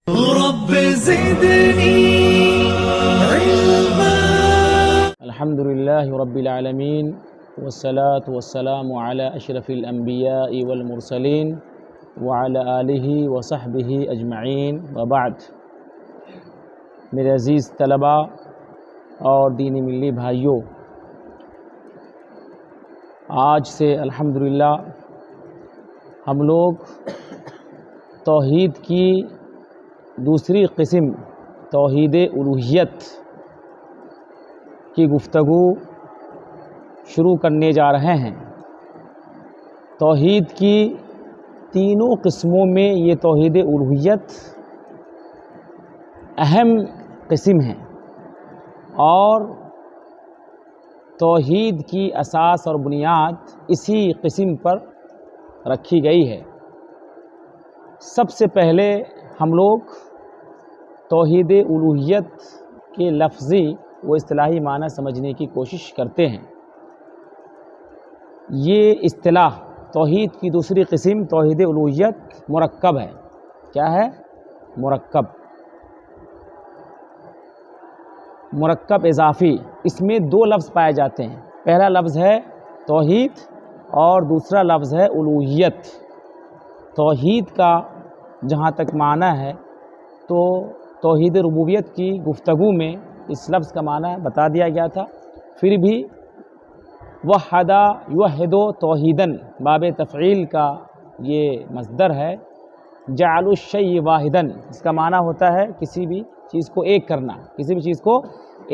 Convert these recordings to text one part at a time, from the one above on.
رب زدني علما. الحمد لله رب العالمين والصلاة والسلام على أشرف الأنبياء والمرسلين وعلى آله وصحبه أجمعين وبعد. میرے عزیز طلباء اور دینی ملی بھائیوں، آج سے الحمدللہ ہم لوگ توحید کی دوسری قسم توحید الوہیت کی گفتگو شروع کرنے جا رہے ہیں. توحید کی تینوں قسموں میں یہ توحید الوہیت اہم قسم ہے اور توحید کی اساس اور بنیاد اسی قسم پر رکھی گئی ہے. سب سے پہلے ہم لوگ توحید الوہیت کے لفظی و اصطلاحی معنی سمجھنے کی کوشش کرتے ہیں. یہ اصطلاح توحید کی دوسری قسم توحید الوہیت مرکب ہے. کیا ہے؟ مرکب اضافی. اس میں دو لفظ پائے جاتے ہیں. پہلا لفظ ہے توحید اور دوسرا لفظ ہے الوہیت. توحید کا جہاں تک معنی ہے تو توحید ربوبیت کی گفتگو میں اس لفظ کا معنی بتا دیا گیا تھا. پھر بھی وحد یوحد توحیداً باب تفعیل کا یہ مصدر ہے. جعل الشیء واحداً، اس کا معنی ہوتا ہے کسی بھی چیز کو ایک کرنا، کسی بھی چیز کو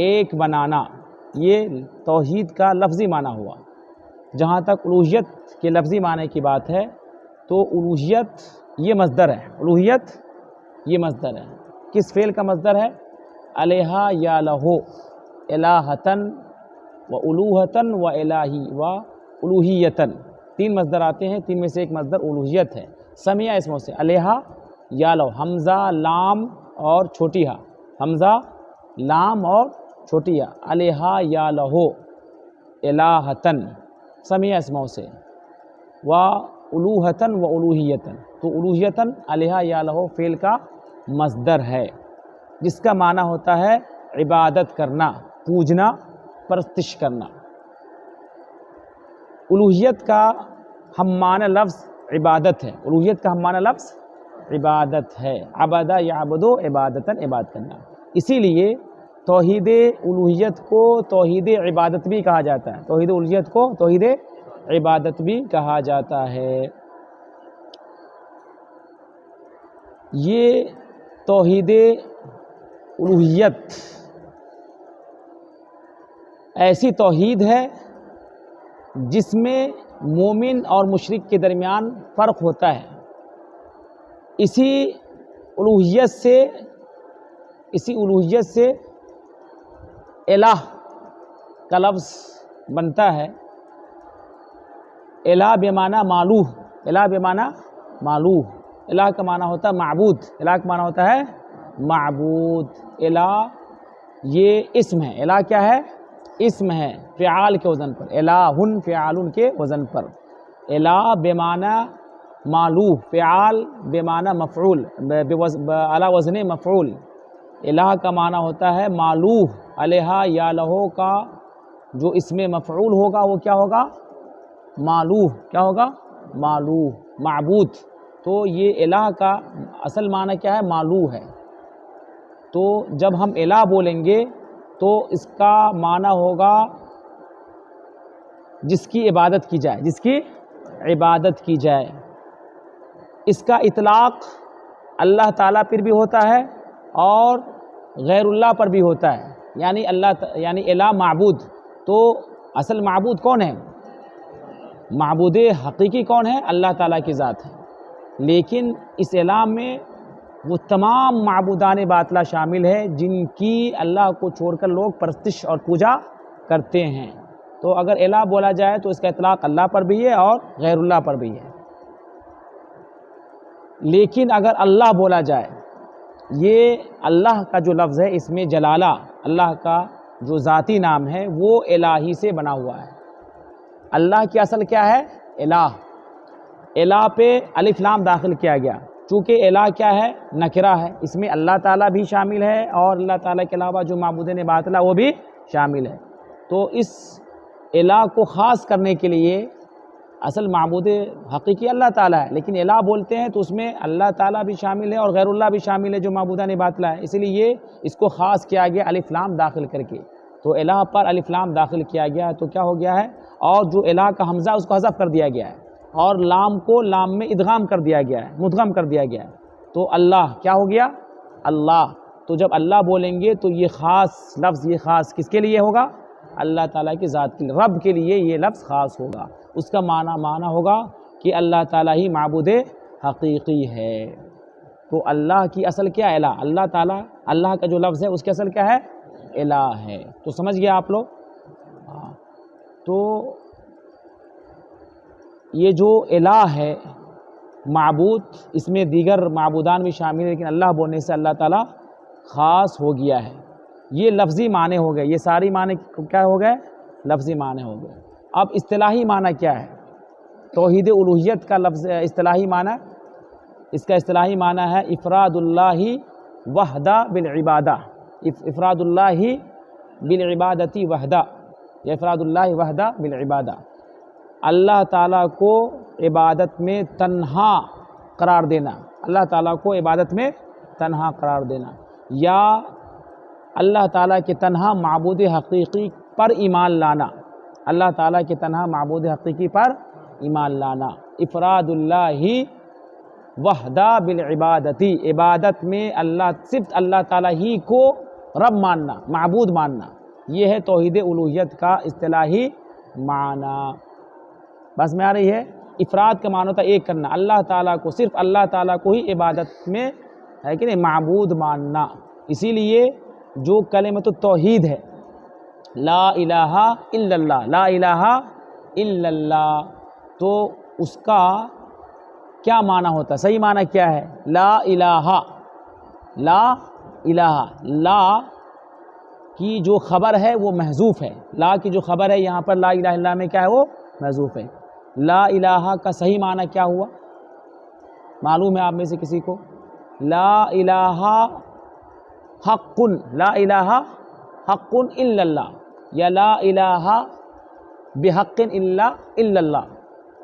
ایک بنانا. یہ توحید کا لفظی معنی ہوا. جہاں تک الوہیت کے لفظی معنی کی بات ہے تو الوہیت یہ مصدر ہے. الوہیت یہ مصدر ہے. کس فعل کا مصدر ہے؟ الہ یا لہو، الہتن و الوہتن و الہی و الوہیتن. تین مصدر آتے ہیں، تین میں سے ایک مصدر الوہیت ہے. سمیہ اسموں سے الہ یا لہو، حمزہ لام اور چھوٹی ہا، حمزہ لام اور چھوٹی ہا. الہ یا لہو الہتن سمیہ اسموں سے، و الوہتن و الوہیتن. تو الوہیتن الہ یا لہو فعل کا مصدر ہے جس کا معنی ہوتا ہے عبادت کرنا، پوجنا، پرستش کرنا. الوہیت کا ہم معنی لفظ عبادت ہے. الوہیت کا ہم معنی لفظ عبادت ہے. عبادہ یعبدو عبادتاً، عبادت کرنا. اسی لیے توحید الوہیت کو توحید عبادت بھی کہا جاتا ہے. توحید الوہیت کو توحید عبادت بھی کہا جاتا ہے. یہ توحید الوہیت ایسی توحید ہے جس میں مومن اور مشرک کے درمیان فرق ہوتا ہے. اسی الوہیت سے الہ کا لفظ بنتا ہے. الہ بمعنی معلوہ، الہ بمعنی معلوہ. الہ کا معنی ہوتا ہے معبود. الہ کا معنی ہوتا ہے معبود. الہ یہ اسم ہے. الہ کیا ہے؟ اسم ہے فعال کے وزن پر. الہن فعالن کے وزن پر. الہ بمعنی معلوہ، فعال بمعنی مفعول، علی وزن مفعول. الہ کا معنی ہوتا ہے معلوہ. الہ یا لہو کا جو اسم مفعول ہوگا وہ کیا ہوگا؟ معلوہ. کیا ہوگا؟ معلوہ، معبود. تو یہ الہ کا اصل معنی کیا ہے؟ معلوہ ہے. تو جب ہم الہ بولیں گے تو اس کا معنی ہوگا جس کی عبادت کی جائے، جس کی عبادت کی جائے. اس کا اطلاق اللہ تعالیٰ پر بھی ہوتا ہے اور غیر اللہ پر بھی ہوتا ہے. یعنی الہ معبود. تو اصل معبود کون ہے؟ معبود حقیقی کون ہے؟ اللہ تعالیٰ کی ذات ہے. لیکن اس الہ میں وہ تمام معبودان باطلہ شامل ہے جن کی اللہ کو چھوڑ کر لوگ پرستش اور پوجا کرتے ہیں. تو اگر الہ بولا جائے تو اس کا اطلاق اللہ پر بھی ہے اور غیر اللہ پر بھی ہے. لیکن اگر اللہ بولا جائے، یہ اللہ کا جو لفظ ہے اس میں جلالہ، اللہ کا جو ذاتی نام ہے وہ الہی سے بنا ہوا ہے. اللہ کی اصل کیا ہے؟ الہ. الہ پہ الف لام داخل کیا گیا چونکہ الہ کیا ہے؟ نکرہ ہے، اس میں اللہ تعالیٰ بھی شامل ہے اور اللہ تعالیٰ کے علاوہ جو معبودین باطلہ وہ بھی شامل ہے۔ تو اس الہ کو خاص کرنے کے لیے اصل معبود حقیقی اللہ تعالیٰ ہے، لیکن الہ بولتے ہیں تو اس میں اللہ تعالیٰ بھی شامل ہے اور غیر اللہ بھی شامل ہے جو معبودان باطلہ ہے، اسی لیے اس کو خاص کیا گیا الف لام داخل کر کے۔ تو الہ پر الف لام داخل کیا گیا تو کیا ہو گیا ہے؟ اور جو الہ کا حمزہ اس کو حذف کر دیا گیا ہے اور لام کو لام میں ادغام کر دیا گیا ہے، مدغم کر دیا گیا ہے، تو اللہ کیا ہو گیا؟ اللہ۔ تو جب اللہ بولیں گے تو یہ خاص لفظ، یہ خاص کس کے لیے ہوگا؟ اللہ تعالیٰ کی ذات کے لیے، رب کے لیے یہ لفظ خاص ہوگا۔ اس کا معنی ہوگا کہ اللہ تعالیٰ ہی معبود حقیقی ہے۔ تو اللہ کی اصل کیا ہے؟ الہ۔ اللہ تعالیٰ، اللہ کا جو لفظ ہے اس کی اصل کیا ہے؟ الہ ہے۔ تو سمجھ گیا آپ لوگ؟ تو یہ جو الہ ہے معبود، اس میں دیگر معبودان بھی شامل ہیں، لیکن اللہ بولنے سے اللہ تعالیٰ خاص ہو گیا ہے۔ یہ لفظی معنی ہو گئے، یہ ساری معنی کیا ہو گئے؟ لفظی معنی ہو گئے۔ اب اصطلاحی معنی کیا ہے؟ توحید الوہیت کا لفظ اصطلاحی معنی، اس کا اصطلاحی معنی ہے افراد اللہ وحدہ بالعبادہ، افراد اللہ بالعبادتی وحدہ، یا افراد اللہ وحدہ بالعبادہ، اللہ تعالیٰ کو عبادت میں تنہا قرار دینا، اللہ تعالیٰ کو عبادت میں تنہا قرار دینا، یا اللہ تعالیٰ کے تنہا معبود حقیقی پر ایمان لانا، اللہ تعالیٰ کے تنہا معبود حقیقی پر ایمان لانا۔ افراد اللہ وحدہ بالعبادتی، عبادت میں صرف اللہ تعالیٰ ہی کو رب ماننا، معبود ماننا، یہ ہے توحید الوہیت کا اصطلاحی معنی۔ بس میں آ رہی ہے؟ افراد کا معنی ہوتا ہے ایک کرنا، اللہ تعالیٰ کو، صرف اللہ تعالیٰ کو ہی عبادت میں ہے کہ نہیں معبود ماننا۔ اسی لیے جو کلمۃ التوحید ہے، لا الہ الا اللہ، لا الہ الا اللہ، تو اس کا کیا معنی ہوتا ہے؟ صحیح معنی کیا ہے؟ لا الہ، لا الہ، لا کی جو خبر ہے وہ محذوف ہے، لا کی جو خبر ہے یہاں پر لا الہ الا اللہ میں کیا ہے؟ وہ محذوف ہے۔ لا الہ کا صحیح معنی کیا ہوا؟ معلوم ہے آپ میں سے کسی کو؟ لا الہ حق، لا الہ حق الا اللہ، یا لا الہ بحق الا اللہ،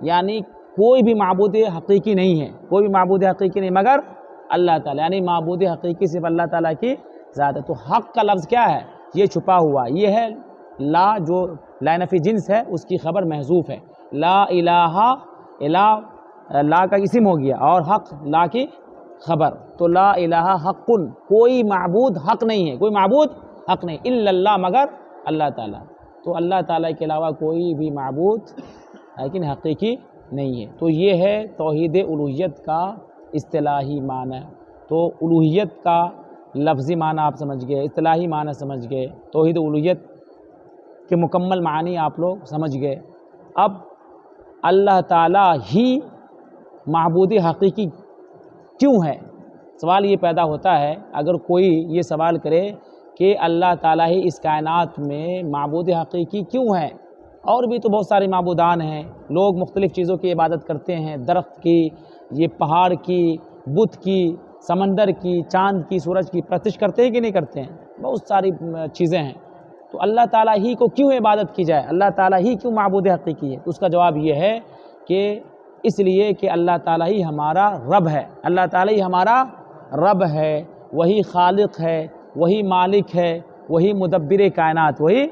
یعنی کوئی بھی معبود حقیقی نہیں ہے، کوئی بھی معبود حقیقی نہیں مگر اللہ تعالیٰ، یعنی معبود حقیقی صرف اللہ تعالیٰ کی ذات ہے۔ تو حق کا لفظ کیا ہے؟ یہ چھپا ہوا، یہ ہے لا، جو لا نفی جنس ہے اس کی خبر محذوف ہے۔ لا الہ، الہ لا کا اسم ہو گیا اور حق لا کی خبر، تو لا الہ حق، کوئی معبود حق نہیں ہے، کوئی معبود حق نہیں، الا اللہ، مگر اللہ تعالیٰ۔ تو اللہ تعالیٰ کے علاوہ کوئی بھی معبود لیکن حقیقی نہیں ہے۔ تو یہ ہے توحید الوہیت کا اصطلاحی معنی۔ تو الوہیت کا لفظی معنی آپ سمجھ گئے، اصطلاحی معنی سمجھ گئے، توحید الوہیت کے مکمل معنی آپ لوگ سمجھ گئے۔ اب اللہ تعالیٰ ہی معبود حقیقی کیوں ہے؟ سوال یہ پیدا ہوتا ہے، اگر کوئی یہ سوال کرے کہ اللہ تعالیٰ ہی اس کائنات میں معبود حقیقی کیوں ہے؟ اور بھی تو بہت سارے معبودان ہیں، لوگ مختلف چیزوں کی عبادت کرتے ہیں، درخت کی، یہ پہاڑ کی، بت کی، سمندر کی، چاند کی، سورج کی پرستش کرتے ہیں کہ نہیں کرتے ہیں؟ بہت ساری چیزیں ہیں۔ تو اللہ تعالیٰ ہی کو کیوں عبادت کی جائے؟ اللہ تعالیٰ ہی کیوں معبود حقیقی ہے؟ تو اس کا جواب یہ ہے کہ اس لیے کہ اللہ تعالیٰ ہی ہمارا رب ہے، اللہ تعالیٰ ہی ہمارا رب ہے، وہی خالق ہے، وہی مالک ہے، وہی مدبر کائنات، وہی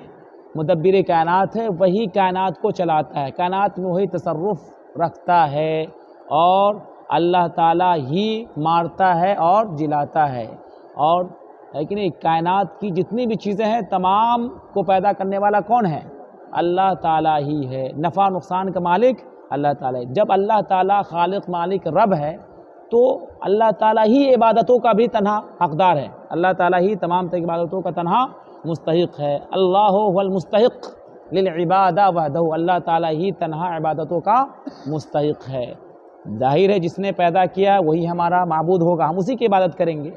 مدبر کائنات ہے، وہی کائنات کو چلاتا ہے، کائنات میں وہی تصرف رکھتا ہے، اور اللہ تعالیٰ ہی مارتا ہے اور جلاتا ہے، اور لیکن کائنات کی جتنی بھی چیزیں ہیں تمام کو پیدا کرنے والا کون ہے؟ اللہ تعالیٰ ہی ہے، نفع نقصان کا مالک اللہ تعالیٰ ہے۔ جب اللہ تعالیٰ خالق مالک رب ہے تو اللہ تعالیٰ ہی عبادتوں کا بھی تنہا حقدار ہے، اللہ تعالیٰ ہی تمام تر عبادتوں کا تنہا مستحق ہے۔ اللہ هو المستحق للعبادہ وحدہ، اللہ تعالیٰ ہی تنہا عبادتوں کا مستحق ہے۔ ظاہر ہے جس نے پیدا کیا وہی ہمارا معبود ہوگا، ہم اسی کی عبادت کریں گے۔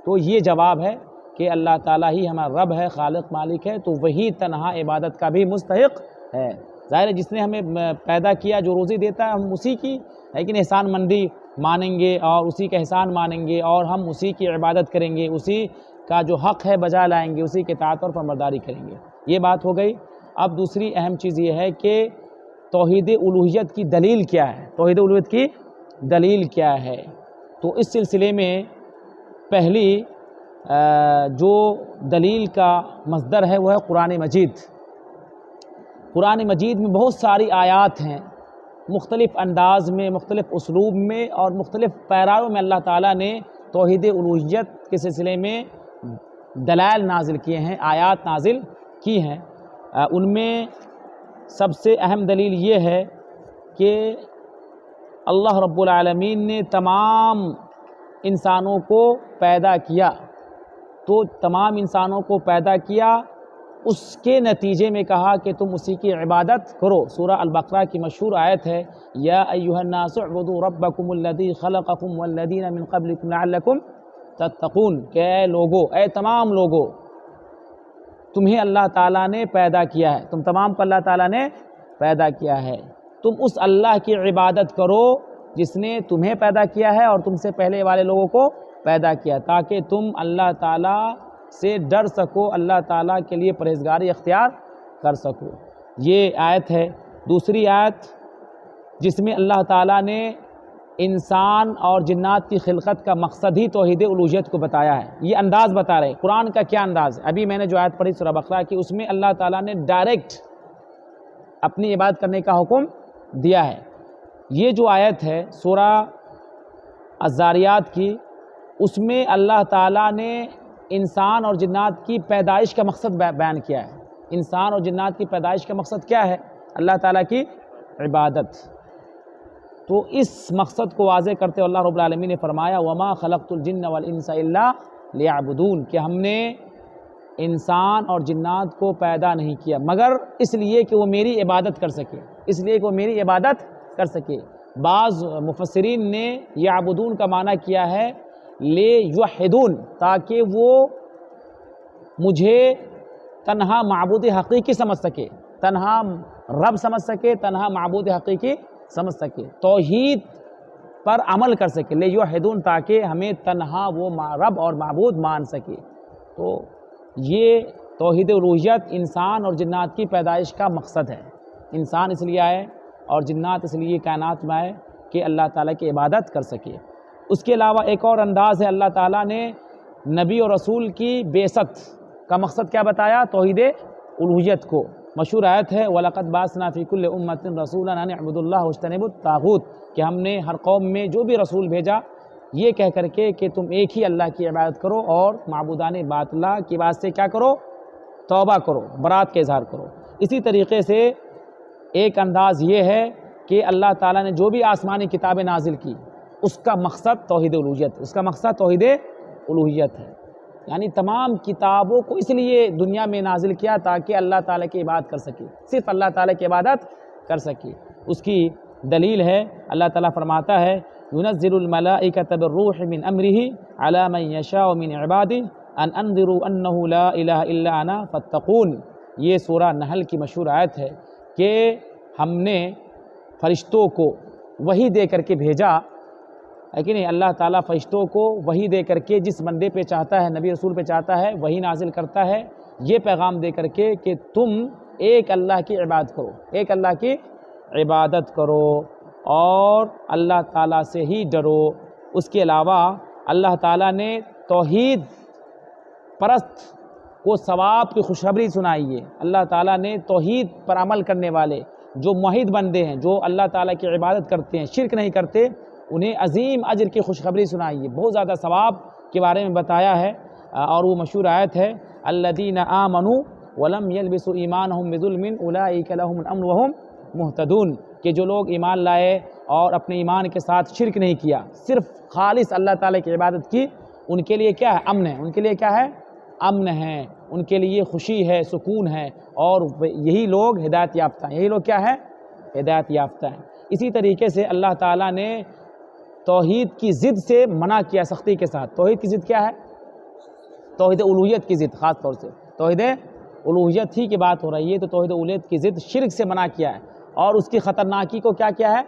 تو یہ جواب ہے کہ اللہ تعالیٰ ہی ہمارا رب ہے، خالق مالک ہے، تو وہی تنہا عبادت کا بھی مستحق ہے۔ ظاہر ہے جس نے ہمیں پیدا کیا، جو روزی دیتا ہے، ہم اسی کی لیکن احسان مندی مانیں گے اور اسی کا احسان مانیں گے اور ہم اسی کی عبادت کریں گے، اسی کا جو حق ہے بجا لائیں گے، اسی کے اطاعت اور فرمانبرداری کریں گے۔ یہ بات ہو گئی۔ اب دوسری اہم چیز یہ ہے کہ توحید الوہیت کی دلیل کیا ہے، توحید الوہیت کی دلیل کیا ہے۔ تو اس سلسلے میں پہلی جو دلیل کا مصدر ہے وہ ہے قرآن مجید۔ قرآن مجید میں بہت ساری آیات ہیں، مختلف انداز میں، مختلف اسلوب میں اور مختلف پیراؤں میں اللہ تعالیٰ نے توحید الوہیت کے سلسلے میں دلائل نازل کیے ہیں، آیات نازل کی ہیں۔ ان میں سب سے اہم دلیل یہ ہے کہ اللہ رب العالمین نے تمام انسانوں کو پیدا کیا، تو تمام انسانوں کو پیدا کیا، اس کے نتیجے میں کہا کہ تم اسی کی عبادت کرو۔ سورہ البقرہ کی مشہور آیت ہے، یا ایھا الناس اعبدوا ربکم الذی خلقکم والذین من قبلکم لعلکم تتقون، کہ اے لوگو، اے تمام لوگو، تمہیں اللہ تعالیٰ نے پیدا کیا ہے، تم تمام کو اللہ تعالیٰ نے پیدا کیا ہے، تم اس اللہ کی عبادت کرو جس نے تمہیں پیدا کیا ہے اور تم سے پہلے والے لوگوں کو پیدا کیا، تاکہ تم اللہ تعالیٰ سے ڈر سکو، اللہ تعالیٰ کے لیے پرہیزگاری اختیار کر سکو۔ یہ آیت ہے۔ دوسری آیت جس میں اللہ تعالیٰ نے انسان اور جنات کی خلقت کا مقصد ہی توحید الوہیت کو بتایا ہے۔ یہ انداز بتا رہے قرآن کا کیا انداز ہے۔ ابھی میں نے جو آیت پڑھی سورہ بقرہ کی، اس میں اللہ تعالیٰ نے ڈائریکٹ اپنی عبادت کرنے کا حکم دیا ہے۔ یہ جو آیت ہے سورہ الذاریات کی، اس میں اللہ تعالیٰ نے انسان اور جنات کی پیدائش کا مقصد بیان کیا ہے۔ انسان اور جنات کی پیدائش کا مقصد کیا ہے؟ اللہ تعالیٰ کی عبادت۔ تو اس مقصد کو واضح کرتے ہوئے اللہ رب العالمین نے فرمایا وَمَا خَلَقْتُ الْجِنَّ وَالْإِنسَ إِلَّا لِيَعْبُدُونَ، کہ ہم نے انسان اور جنات کو پیدا نہیں کیا مگر اس لیے کہ وہ میری عبادت کر سکے، اس لیے کہ وہ میری عبادت کر سکے۔ بعض مفسرین نے یعبدون کا معنی کیا ہے لیوحدون، تاکہ وہ مجھے تنہا معبود حقیقی سمجھ سکے، تنہا رب سمجھ سکے، تنہا معبود حقیقی سمجھ سکے، توحید پر عمل کر سکے، لیوحدون، تاکہ ہمیں تنہا وہ رب اور معبود مان سکے۔ تو یہ توحید الوہیت انسان اور جنات کی پیدائش کا مقصد ہے۔ انسان اس لیے آئے اور جنات اس لیے کائنات میں آئے کہ اللہ تعالیٰ کی عبادت کر سکے۔ اس کے علاوہ ایک اور انداز ہے، اللہ تعالیٰ نے نبی اور رسول کی بعثت کا مقصد کیا بتایا؟ توحید الوہیت کو۔ مشہور آیت ہے وَلَقَدْ بَعَثْنَا فِي كُلِّ أُمَّةٍ رَسُولًا أَنِ اعْبُدُوا اللَّهَ وَاجْتَنِبُوا الطَّاغُوتَ، کہ ہم نے ہر قوم میں جو بھی رسول بھیجا یہ کہہ کر کے کہ تم ایک ہی اللہ کی عبادت کرو اور معبودان باطلہ کی بات سے کیا کرو؟ توبہ کرو، برات کا اظہار کرو۔ اسی طریقے سے ایک انداز یہ ہے کہ اللہ تعالیٰ نے جو بھی آسمانی کتابیں نازل کی اس کا مقصد توحید الوہیت، اس کا مقصد توحید الوہیت ہے۔ یعنی تمام کتابوں کو اس لیے دنیا میں نازل کیا تاکہ اللہ تعالیٰ کی عبادت کر سکے، صرف اللہ تعالیٰ کی عبادت کر سکے۔ اس کی دلیل ہے اللہ تعالیٰ فرماتا ہے ينزل الملائكة بالروح من أمره على من يشاء من عباده أن أنذروا أنه لا إله إلا أنا فاتقون۔ یہ سورہ نحل کی مشہور آیت ہے کہ ہم نے فرشتوں کو وحی دے کر کے بھیجا، ہے کہ نہیں؟ اللہ تعالیٰ فرشتوں کو وحی دے کر کے جس بندے پہ چاہتا ہے، نبی رسول پہ چاہتا ہے، وحی نازل کرتا ہے، یہ پیغام دے کر کے کہ تم ایک اللہ کی عبادت کرو، ایک اللہ کی عبادت کرو اور اللہ تعالیٰ سے ہی ڈرو۔ اس کے علاوہ اللہ تعالیٰ نے توحید پرست کو ثواب کی خوشخبری سنائی ہے۔ اللہ تعالیٰ نے توحید پر عمل کرنے والے جو موحد بندے ہیں، جو اللہ تعالیٰ کی عبادت کرتے ہیں، شرک نہیں کرتے، انہیں عظیم اجر کی خوشخبری سنائی ہے، بہت زیادہ ثواب کے بارے میں بتایا ہے۔ اور وہ مشہور آیت ہے الذین آمنوا ولم یلبسوا ایمانہم بظلم اولئک لہم الامن وہم مہتدون، کہ جو لوگ ایمان لائے اور اپنے ایمان کے ساتھ شرک نہیں کیا، صرف خالص اللہ تعالیٰ کی عبادت کی، ان کے لیے کیا ہے؟ امن ہے۔ ان کے لیے کیا ہے؟ امن ہے، ان کے لیے خوشی ہے، سکون ہے، اور یہی لوگ ہدایت یافتہ ہیں، یہی لوگ کیا ہے؟ ہدایت یافتہ ہیں۔ اسی طریقے سے اللہ تعالیٰ نے توحید کی ضد سے منع کیا سختی کے ساتھ۔ توحید کی ضد کیا ہے؟ توحید الوہیت کی ضد، خاص طور سے توحید الوہیت ہی کی بات ہو رہی ہے، تو توحید الوہیت کی ضد شرک سے منع کیا ہے اور اس کی خطرناکی کو کیا ہے؟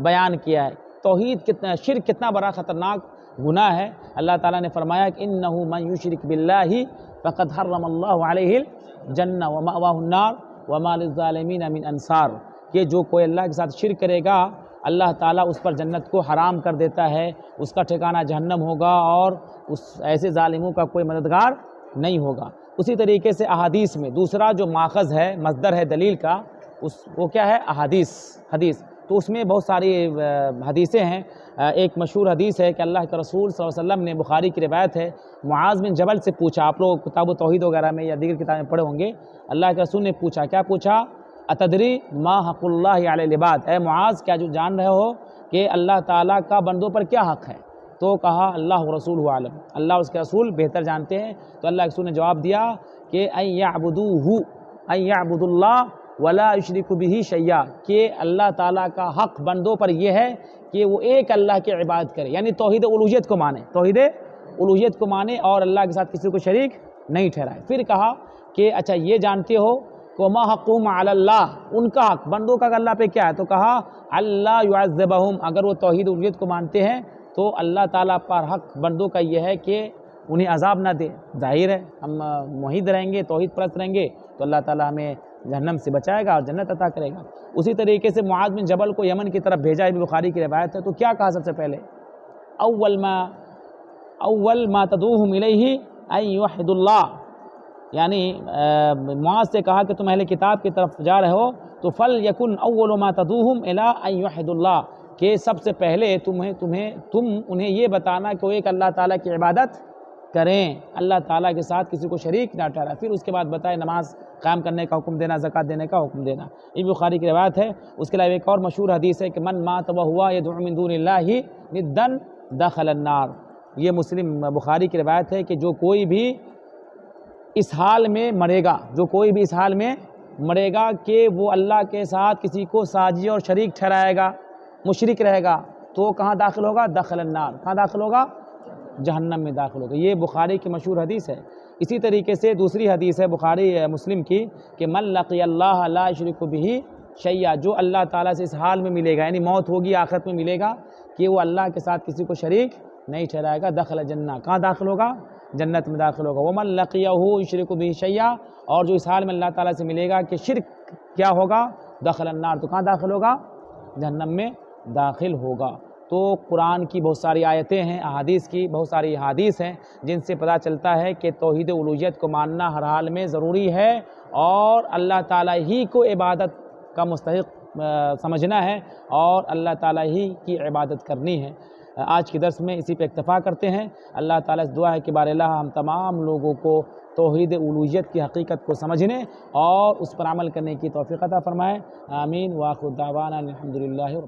بیان کیا ہے۔ توحید کتنا، شرک کتنا بڑا خطرناک گناہ ہے۔ اللہ تعالیٰ نے فرمایا کہ انہ من یشرک باللہ فقد حرم اللہ علیہ الجنہ ومأواہ النار وما للظالمین من انصار، کہ جو کوئی اللہ کے ساتھ شرک کرے گا اللہ تعالیٰ اس پر جنت کو حرام کر دیتا ہے، اس کا ٹھکانہ جہنم ہوگا اور اس ایسے ظالموں کا کوئی مددگار نہیں ہوگا۔ اسی طریقے سے احادیث میں دوسرا جو ماخذ ہے، مصدر ہے دلیل کا، وہ کیا ہے؟ حدیث۔ تو اس میں بہت ساری حدیثیں ہیں۔ ایک مشہور حدیث ہے کہ اللہ کے رسول صلی اللہ علیہ وسلم نے، بخاری کی روایت ہے، معاذ بن جبل سے پوچھا، آپ لوگ کتاب و توحید وغیرہ میں یا دیگر کتابیں پڑھے ہوں گے، اللہ کے رسول نے پوچھا، کیا پوچھا؟ اتدری ما حق اللہ علی العباد، اے معاذ کیا جو جان رہے ہو کہ اللہ تعالیٰ کا بندوں پر کیا حق ہے؟ تو کہا اللہ رسول عالم، اللہ اس کے رسول بہتر جانتے ہیں۔ تو اللہ کے رسول نے جواب دیا کہ ان یعبدوا اللہ ولا یشرکوا بہ شیئا، کہ اللہ تعالیٰ کا حق بندوں پر یہ ہے کہ وہ ایک اللہ کی عبادت کرے، یعنی توحید الوہیت کو مانے، توحید الوہیت کو مانے اور اللہ کے ساتھ کسی کو شریک نہیں ٹھہرائے۔ پھر کہا کہ اچھا یہ جانتے ہو کہ ما حقہم علی اللہ، ان کا حق بندوں کا اللہ پہ کیا ہے؟ تو کہا اللہ یعذبہم، اگر وہ توحید الوہیت کو مانتے ہیں تو اللہ تعالیٰ پر حق بندوں کا یہ ہے کہ انہیں عذاب نہ دے۔ ظاہر ہے ہم موحد رہیں گے، توحید پرست رہیں گے تو اللہ تعالیٰ ہمیں جہنم سے بچائے گا اور جنت عطا کرے گا۔ اسی طریقے سے معاذ بن جبل کو یمن کی طرف بھیجا، ابن بخاری کی روایت ہے، تو کیا کہا سب سے پہلے؟ اول ما تدعوہم الیہ ان یوحدوا اللہ، یعنی معاذ سے کہا کہ تم اہل کتاب کی طرف جا رہے ہو تو فلیکن اول ما تدعوہم الی ان یوحدوا اللہ، کہ سب سے پہلے تم انہیں یہ بتانا کہ وہ ایک اللہ تعالیٰ کی عبادت کریں، اللہ تعالیٰ کے ساتھ کسی کو شریک نہ ٹھہرائے، پھر اس کے بعد بتائے نماز قائم کرنے کا حکم دینا، زکوٰۃ دینے کا حکم دینا۔ یہ بخاری کی روایت ہے۔ اس کے علاوہ ایک اور مشہور حدیث ہے کہ من مات وہو یدعو من دون اللہ ندا دخل النار، یہ مسلم بخاری کی روایت ہے کہ جو کوئی بھی اس حال میں مرے گا کہ وہ اللہ کے ساتھ کسی کو ساجی اور شریک ٹھہرائے گا، مشرک رہے گا، تو کہاں داخل ہوگا؟ دخل النار، کہاں داخل ہوگا؟ جہنم میں داخل ہوگا۔ یہ بخاری کی مشہور حدیث ہے۔ اسی طریقے سے دوسری حدیث ہے بخاری مسلم کی کہ من لقی اللہ لا یشرک بہ شیئا، جو اللہ تعالیٰ سے اس حال میں ملے گا، یعنی موت ہوگی آخرت میں ملے گا کہ وہ اللہ کے ساتھ کسی کو شریک نہیں ٹھہرائے گا، دخل جنہ، کہاں داخل ہوگا؟ جنت میں داخل ہوگا۔ ومن لقیہ یشرک بہ شیئا، اور جو اس حال میں اللہ تعالیٰ سے ملے گا کہ شرک کیا ہوگا؟ دخل النار، تو کہاں داخل ہوگا؟ جہنم میں داخل ہوگا۔ تو قرآن کی بہت ساری آیتیں ہیں، احادیث کی بہت ساری احادیث ہیں جن سے پتہ چلتا ہے کہ توحید الوہیت کو ماننا ہر حال میں ضروری ہے اور اللہ تعالیٰ ہی کو عبادت کا مستحق سمجھنا ہے اور اللہ تعالیٰ ہی کی عبادت کرنی ہے۔ آج کے درس میں اسی پہ اکتفا کرتے ہیں۔ اللہ تعالیٰ سے دعا ہے کہ بار اللہ ہم تمام لوگوں کو توحید الوہیت کی حقیقت کو سمجھنے اور اس پر عمل کرنے کی توفیق عطا فرمائے۔ آمین۔ وآخر دعوانا الحمدللہ۔